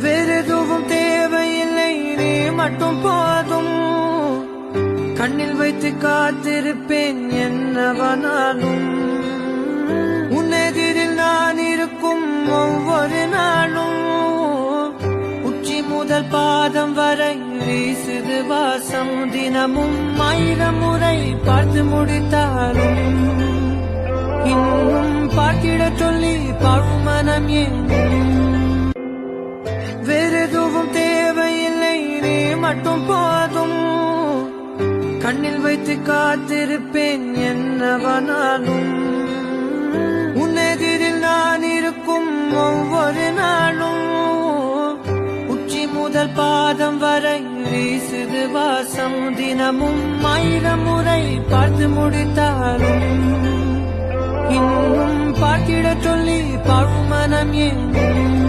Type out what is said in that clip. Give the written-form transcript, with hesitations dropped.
வேறெதுவும் தேவையில்லை, நீ மட்டும் போதும். கண்ணில் வைத்து காத்திருப்பேன் என்னவனாலும். உன்னெதிரில் நான் இருக்கும் ஒவ்வொரு நாளும். உச்சி முதல் பாதம் வரை வீசுது வாசம். தினமும் 1000 முறை பார்த்து முடித்தாலும் இன்னும் பார்த்திட சொல்லி பழுமனம் எங்கும். வேறெதுவும் தேவையில்லை, நீ மட்டும் போதும். கண்ணில் வைத்து காத்திருப்பேன் என்னவனாலும். உன்னெதிரில் நான் இருக்கும் ஒவ்வொரு நாளும். உச்சி முதல் பாதம் வரை வீசுது வாசம். தினமும் 1000 முறை பார்த்து முடித்தாலும் இன்னும் பார்த்திட சொல்லி பழுமனம் எங்கும்.